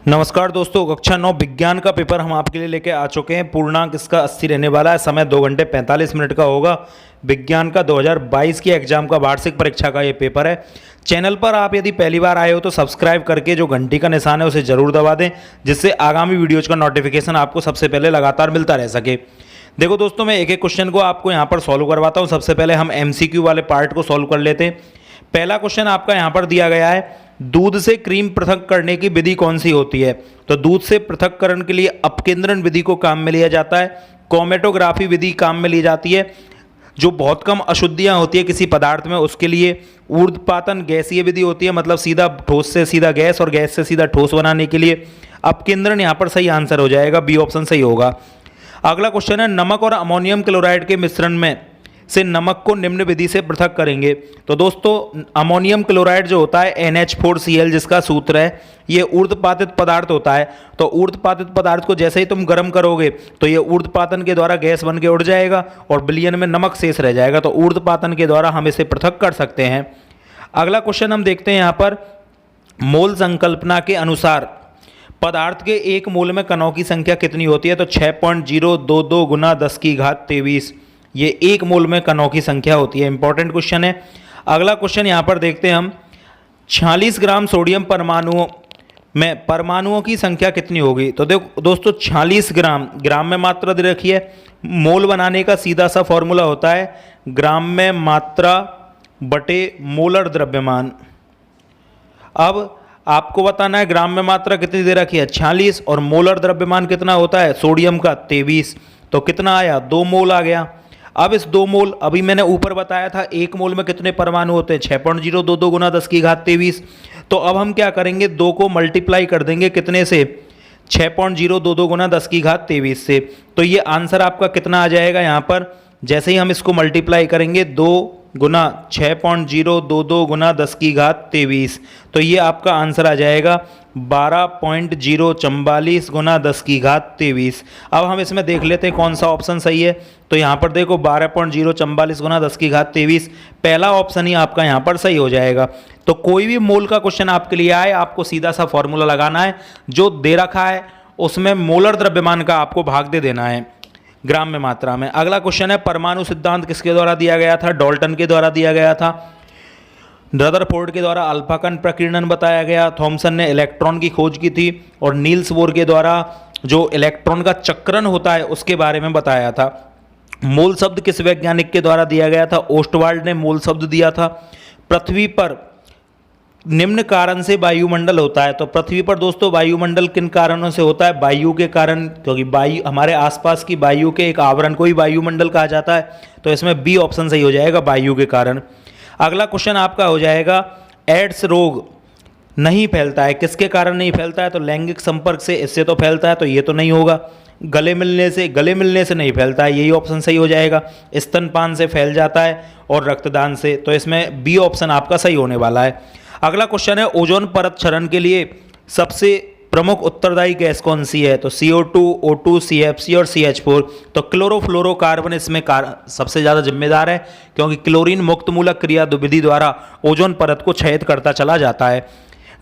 नमस्कार दोस्तों, कक्षा 9 विज्ञान का पेपर हम आपके लिए लेके आ चुके हैं। पूर्णांक इसका 80 रहने वाला है। समय 2 घंटे 45 मिनट का होगा। विज्ञान का 2022 की एग्जाम का वार्षिक परीक्षा का ये पेपर है। चैनल पर आप यदि पहली बार आए हो तो सब्सक्राइब करके जो घंटी का निशान है उसे जरूर दबा दें, जिससे आगामी वीडियोज़ का नोटिफिकेशन आपको सबसे पहले लगातार मिलता रह सके। देखो दोस्तों, मैं एक एक क्वेश्चन को आपको यहाँ पर सॉल्व करवाता हूँ। सबसे पहले हम MCQ वाले पार्ट को सॉल्व कर लेते हैं। पहला क्वेश्चन आपका यहाँ पर दिया गया है, दूध से क्रीम पृथक करने की विधि कौन सी होती है। तो दूध से पृथक्करण के लिए अपकेंद्रण विधि को काम में लिया जाता है, क्रोमेटोग्राफी विधि काम में ली जाती है। जो बहुत कम अशुद्धियां होती है किसी पदार्थ में उसके लिए ऊर्ध्वपातन गैसीय विधि होती है, मतलब सीधा ठोस से सीधा गैस और गैस से सीधा ठोस बनाने के लिए अपकेंद्रण यहाँ पर सही आंसर हो जाएगा, बी ऑप्शन सही होगा। अगला क्वेश्चन है, नमक और अमोनियम क्लोराइड के मिश्रण में से नमक को निम्न विधि से पृथक करेंगे। तो दोस्तों, अमोनियम क्लोराइड जो होता है NH4Cl जिसका सूत्र है, ये ऊर्ध्वपातित पदार्थ होता है। तो ऊर्ध्वपातित पदार्थ को जैसे ही तुम गर्म करोगे तो ये ऊर्ध्वपातन के द्वारा गैस बन के उड़ जाएगा और विलयन में नमक शेष रह जाएगा। तो ऊर्ध्वपातन के द्वारा हम इसे पृथक कर सकते हैं। अगला क्वेश्चन हम देखते हैं यहाँ पर, मोल संकल्पना के अनुसार पदार्थ के एक मोल में कणों की संख्या कितनी होती है। तो 6.022 गुना 10 की घात 23, ये एक मोल में कणों की संख्या होती है। इंपॉर्टेंट क्वेश्चन है। अगला क्वेश्चन यहाँ पर देखते हैं हम, 46 ग्राम सोडियम परमाणुओं में परमाणुओं की संख्या कितनी होगी। तो देखो दोस्तों, 46 ग्राम में मात्रा दे रखी है। मोल बनाने का सीधा सा फॉर्मूला होता है ग्राम में मात्रा बटे मोलर द्रव्यमान। अब आपको बताना है ग्राम में मात्रा कितनी दे रखी है 46 और मोलर द्रव्यमान कितना होता है सोडियम का 23। तो कितना आया, 2 मोल आ गया। अब इस 2 मोल, अभी मैंने ऊपर बताया था एक मोल में कितने परमाणु होते हैं 6.022 गुना 10 की घात 23। तो अब हम क्या करेंगे, 2 को मल्टीप्लाई कर देंगे कितने से, 6.022 गुना 10 की घात 23 से। तो ये आंसर आपका कितना आ जाएगा यहाँ पर, जैसे ही हम इसको मल्टीप्लाई करेंगे 2 गुना 6.022 गुना 10 की घात 23, तो ये आपका आंसर आ जाएगा 12.044 गुना 10 की घात 23। अब हम इसमें देख लेते हैं कौन सा ऑप्शन सही है। तो यहाँ पर देखो 12.044 गुना 10 की घात 23, पहला ऑप्शन ही आपका यहाँ पर सही हो जाएगा। तो कोई भी मोल का क्वेश्चन आपके लिए आए, आपको सीधा सा फॉर्मूला लगाना है, जो दे रखा है उसमें मोलर द्रव्यमान का आपको भाग दे देना है ग्राम में मात्रा में। अगला क्वेश्चन है, परमाणु सिद्धांत किसके द्वारा दिया गया था। डाल्टन के द्वारा दिया गया था। रदरफोर्ड के द्वारा अल्फा कण प्रकीर्णन बताया गया। थॉमसन ने इलेक्ट्रॉन की खोज की थी और नील्स बोर के द्वारा जो इलेक्ट्रॉन का चक्रण होता है उसके बारे में बताया था। मोल शब्द किस वैज्ञानिक के द्वारा दिया गया था। ओस्टवाल्ड ने मोल शब्द दिया था। पृथ्वी पर निम्न कारण से वायुमंडल होता है। तो पृथ्वी पर दोस्तों वायुमंडल किन कारणों से होता है, वायु के कारण, क्योंकि वायु हमारे आसपास की वायु के एक आवरण को ही वायुमंडल कहा जाता है। तो इसमें बी ऑप्शन सही हो जाएगा, वायु के कारण। अगला क्वेश्चन आपका हो जाएगा, एड्स रोग नहीं फैलता है, किसके कारण नहीं फैलता है। तो लैंगिक संपर्क से, इससे तो फैलता है, तो ये तो नहीं होगा। गले मिलने से नहीं फैलता है, यही ऑप्शन सही हो जाएगा। स्तनपान से फैल जाता है और रक्तदान से, तो इसमें बी ऑप्शन आपका सही होने वाला है। अगला क्वेश्चन है, ओजोन परत क्षरण के लिए सबसे प्रमुख उत्तरदायी गैस कौन सी है। तो CO2, O2, CFC और CH4। तो क्लोरोफ्लोरोकार्बन इसमें सबसे ज़्यादा जिम्मेदार है, क्योंकि क्लोरीन मुक्त मूलक क्रिया विधि द्वारा ओजोन परत को क्षैत करता चला जाता है।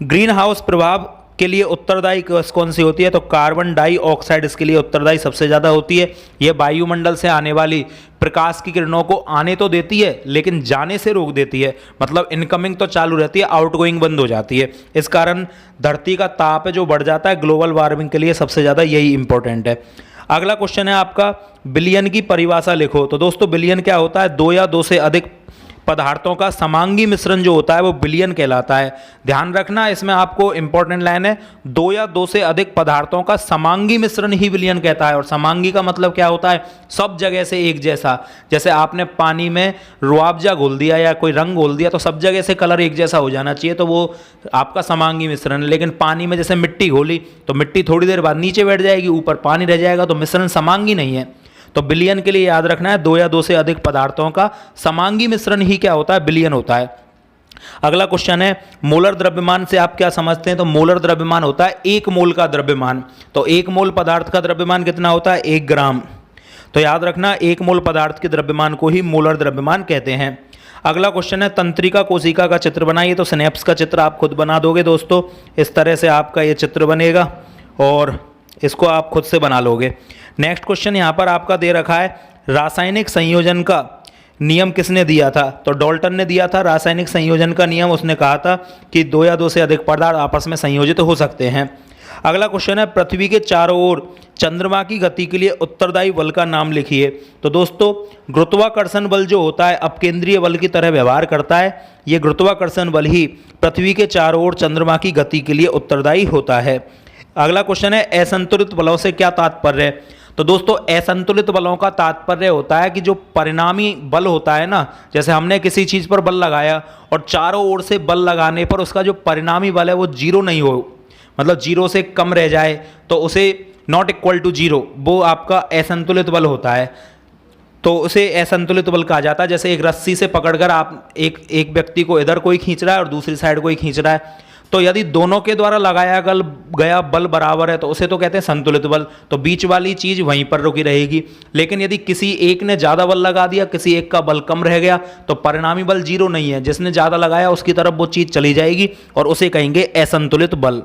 ग्रीन हाउस प्रभाव के लिए उत्तरदायी गैस कौन सी होती है। तो कार्बन डाइऑक्साइड इसके लिए उत्तरदायी सबसे ज़्यादा होती है। यह वायुमंडल से आने वाली प्रकाश की किरणों को आने तो देती है लेकिन जाने से रोक देती है, मतलब इनकमिंग तो चालू रहती है, आउटगोइंग बंद हो जाती है। इस कारण धरती का ताप है जो बढ़ जाता है। ग्लोबल वार्मिंग के लिए सबसे ज़्यादा यही इंपॉर्टेंट है। अगला क्वेश्चन है आपका, बिलियन की परिभाषा लिखो। तो दोस्तों, बिलियन क्या होता है, 2 या 2 से अधिक पदार्थों का समांगी मिश्रण जो होता है वो बिलियन कहलाता है। ध्यान रखना, इसमें आपको इंपॉर्टेंट लाइन है, 2 या 2 से अधिक पदार्थों का समांगी मिश्रण ही बिलियन कहता है। और समांगी का मतलब क्या होता है, सब जगह से एक जैसा। जैसे आपने पानी में रुआवजा घोल दिया या कोई रंग घोल दिया तो सब जगह से कलर एक जैसा हो जाना चाहिए, तो वो आपका समांगी मिश्रण है। लेकिन पानी में जैसे मिट्टी घोली तो मिट्टी थोड़ी देर बाद नीचे बैठ जाएगी, ऊपर पानी रह जाएगा, तो मिश्रण समांगी नहीं है। तो बिलियन के लिए याद रखना है, 2 या 2 से अधिक पदार्थों का समांगी मिश्रण ही क्या होता है, बिलियन होता है। अगला क्वेश्चन है, मोलर द्रव्यमान से आप क्या समझते हैं। तो मोलर द्रव्यमान होता है 1 मोल का द्रव्यमान। तो 1 मोल पदार्थ का द्रव्यमान कितना होता है, 1 ग्राम। तो याद रखना, 1 मोल पदार्थ के द्रव्यमान को ही मोलर द्रव्यमान कहते हैं। अगला क्वेश्चन है तंत्रिका कोशिका का चित्र बनाइए। तो सिनेप्स का चित्र आप खुद बना दोगे दोस्तों, इस तरह से आपका ये चित्र बनेगा और इसको आप खुद से बना लोगे। नेक्स्ट क्वेश्चन यहाँ पर आपका दे रखा है रासायनिक संयोजन का नियम किसने दिया था? तो डाल्टन ने दिया था रासायनिक संयोजन का नियम। उसने कहा था कि 2 या 2 से अधिक पदार्थ आपस में संयोजित हो सकते हैं। अगला क्वेश्चन है पृथ्वी के चारों ओर चंद्रमा की गति के लिए उत्तरदायी बल का नाम लिखिए। तो दोस्तों गुरुत्वाकर्षण बल जो होता है अपकेंद्रीय बल की तरह व्यवहार करता है। ये गुरुत्वाकर्षण बल ही पृथ्वी के चारों ओर चंद्रमा की गति के लिए उत्तरदायी होता है। अगला क्वेश्चन है असंतुलित बलों से क्या तात्पर्य है? तो दोस्तों असंतुलित बलों का तात्पर्य होता है कि जो परिणामी बल होता है ना, जैसे हमने किसी चीज़ पर बल लगाया और चारों ओर से बल लगाने पर उसका जो परिणामी बल है वो जीरो नहीं हो, मतलब जीरो से कम रह जाए, तो उसे नॉट इक्वल टू जीरो, वो आपका असंतुलित बल होता है। तो उसे असंतुलित बल कहा जाता है। जैसे एक रस्सी से पकड़कर आप एक व्यक्ति को इधर कोई खींच रहा है और दूसरी साइड कोई खींच रहा है, तो यदि दोनों के द्वारा लगाया गया बल बराबर है तो उसे तो कहते हैं संतुलित बल, तो बीच वाली चीज़ वहीं पर रुकी रहेगी। लेकिन यदि किसी एक ने ज़्यादा बल लगा दिया, किसी एक का बल कम रह गया, तो परिणामी बल जीरो नहीं है, जिसने ज़्यादा लगाया उसकी तरफ वो चीज़ चली जाएगी और उसे कहेंगे असंतुलित बल।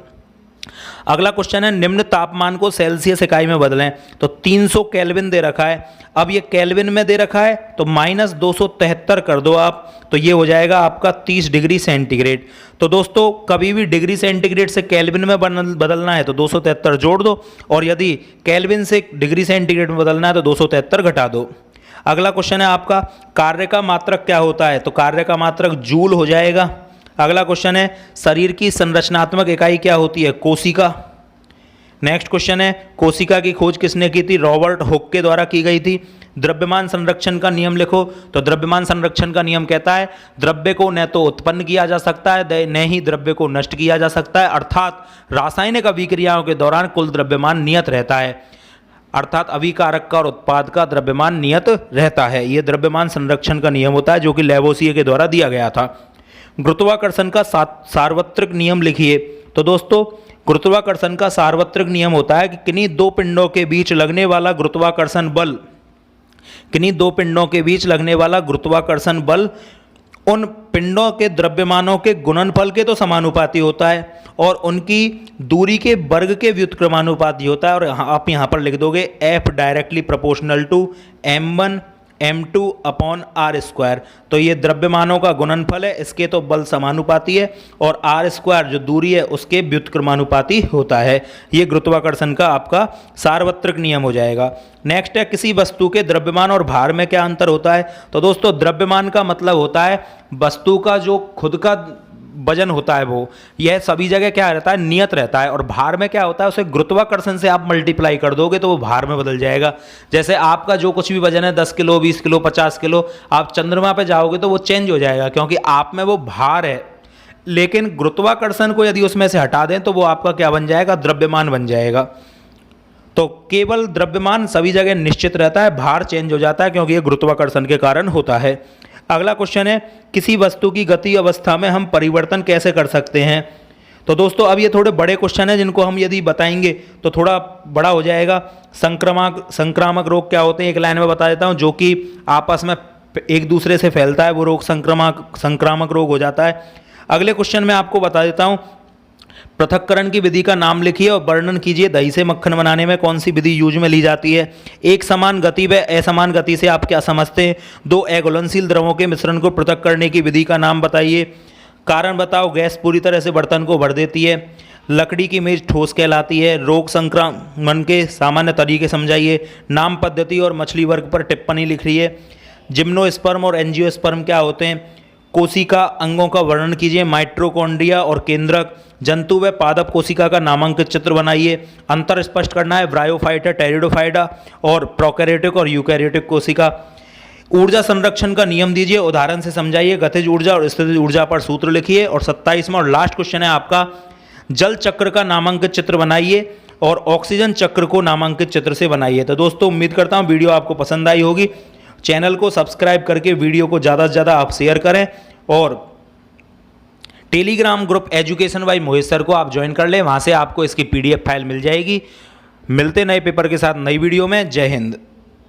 अगला क्वेश्चन है निम्न तापमान को सेल्सियस इकाई में बदलें। तो 300 केल्विन दे रखा है। अब ये केल्विन में दे रखा है तो -273 कर दो आप, तो ये हो जाएगा आपका 30 डिग्री सेंटीग्रेड। तो दोस्तों कभी भी डिग्री सेंटीग्रेड से केल्विन में बदलना है तो 273 जोड़ दो, और यदि केल्विन से डिग्री सेंटीग्रेड में बदलना है तो 273 घटा दो। अगला क्वेश्चन है आपका कार्य का मात्रक क्या होता है? तो कार्य का मात्रक जूल हो जाएगा। अगला क्वेश्चन है शरीर की संरचनात्मक इकाई क्या होती है? कोशिका। नेक्स्ट क्वेश्चन है कोशिका की खोज किसने की थी? रॉबर्ट हुक के द्वारा की गई थी। द्रव्यमान संरक्षण का नियम लिखो। तो द्रव्यमान संरक्षण का नियम कहता है द्रव्य को न तो उत्पन्न किया जा सकता है न ही द्रव्य को नष्ट किया जा सकता है, अर्थात रासायनिक अभिक्रियाओं के दौरान कुल द्रव्यमान नियत रहता है, अर्थात अभिकारक का और उत्पाद का द्रव्यमान नियत रहता है। यह द्रव्यमान संरक्षण का नियम होता है जो कि लेवोसिए के द्वारा दिया गया था। गुरुत्वाकर्षण का सार्वत्रिक नियम लिखिए। तो दोस्तों गुरुत्वाकर्षण का सार्वत्रिक नियम होता है कि किन्हीं दो पिंडों के बीच लगने वाला गुरुत्वाकर्षण बल उन पिंडों के द्रव्यमानों के गुणनफल के तो समानुपाती होता है और उनकी दूरी के वर्ग के व्युत्क्रमानुपाती होता है। और आप यहाँ पर लिख दोगे F directly proportional to m1 m2 upon r square. तो ये द्रव्यमानों का गुणनफल है, इसके तो बल समानुपाती है और आर स्क्वायर जो दूरी है उसके व्युत्क्रमानुपाती होता है। ये गुरुत्वाकर्षण का आपका सार्वत्रिक नियम हो जाएगा। नेक्स्ट है किसी वस्तु के द्रव्यमान और भार में क्या अंतर होता है? तो दोस्तों द्रव्यमान का मतलब होता है वस्तु का जो खुद का वजन होता है वो, यह सभी जगह क्या रहता है? नियत रहता है। और भार में क्या होता है? उसे गुरुत्वाकर्षण से आप मल्टीप्लाई कर दोगे तो वो भार में बदल जाएगा। जैसे आपका जो कुछ भी वजन है 10 किलो 20 किलो 50 किलो, आप चंद्रमा पे जाओगे तो वो चेंज हो जाएगा क्योंकि आप में वो भार है। लेकिन गुरुत्वाकर्षण को यदि उसमें से हटा दें तो वो आपका क्या बन जाएगा? द्रव्यमान बन जाएगा। तो केवल द्रव्यमान सभी जगह निश्चित रहता है, भार चेंज हो जाता है क्योंकि ये गुरुत्वाकर्षण के कारण होता है। अगला क्वेश्चन है किसी वस्तु की गति अवस्था में हम परिवर्तन कैसे कर सकते हैं? तो दोस्तों अब ये थोड़े बड़े क्वेश्चन हैं जिनको हम यदि बताएंगे तो थोड़ा बड़ा हो जाएगा। संक्रामक रोग क्या होते हैं एक लाइन में बता देता हूँ, जो कि आपस में एक दूसरे से फैलता है, वो रोग संक्रामक रोग हो जाता है। अगले क्वेश्चन में आपको बता देता हूँ पृथक्करण की विधि का नाम लिखिए और वर्णन कीजिए दही से मक्खन बनाने में कौन सी विधि यूज में ली जाती है। एक समान गति व असमान गति से आप क्या समझते हैं? दो अघुलनशील द्रवों के मिश्रण को पृथक करने की विधि का नाम बताइए। कारण बताओ गैस पूरी तरह से बर्तन को भर देती है। लकड़ी की मेज ठोस कहलाती है। रोग संक्रमण के सामान्य तरीके समझाइए। नाम पद्धति और मछली वर्ग पर टिप्पणी लिख रही है। जिम्नोस्पर्म और एंजियोस्पर्म क्या होते हैं? कोशिका अंगों का वर्णन कीजिए। माइटोकॉन्ड्रिया और केंद्रक। जंतु व पादप कोशिका का नामांकित चित्र बनाइए। अंतर स्पष्ट करना है ब्रायोफाइटा टेरिडोफाइटा और प्रोकैरियोटिक और यूकैरियोटिक कोशिका। ऊर्जा संरक्षण का नियम दीजिए, उदाहरण से समझाइए। गतिज ऊर्जा और स्थितिज ऊर्जा पर सूत्र लिखिए। और 27वां और लास्ट क्वेश्चन है आपका जल चक्र का नामांकित चित्र बनाइए और ऑक्सीजन चक्र को नामांकित चित्र से बनाइए। तो दोस्तों उम्मीद करता हूँ वीडियो आपको पसंद आई होगी। चैनल को सब्सक्राइब करके वीडियो को ज़्यादा से ज़्यादा आप शेयर करें और Telegram group education by Mohit sir को आप ज्वाइन कर लें, वहाँ से आपको इसकी PDF फाइल मिल जाएगी। मिलते नए पेपर के साथ नई वीडियो में। जय हिंद।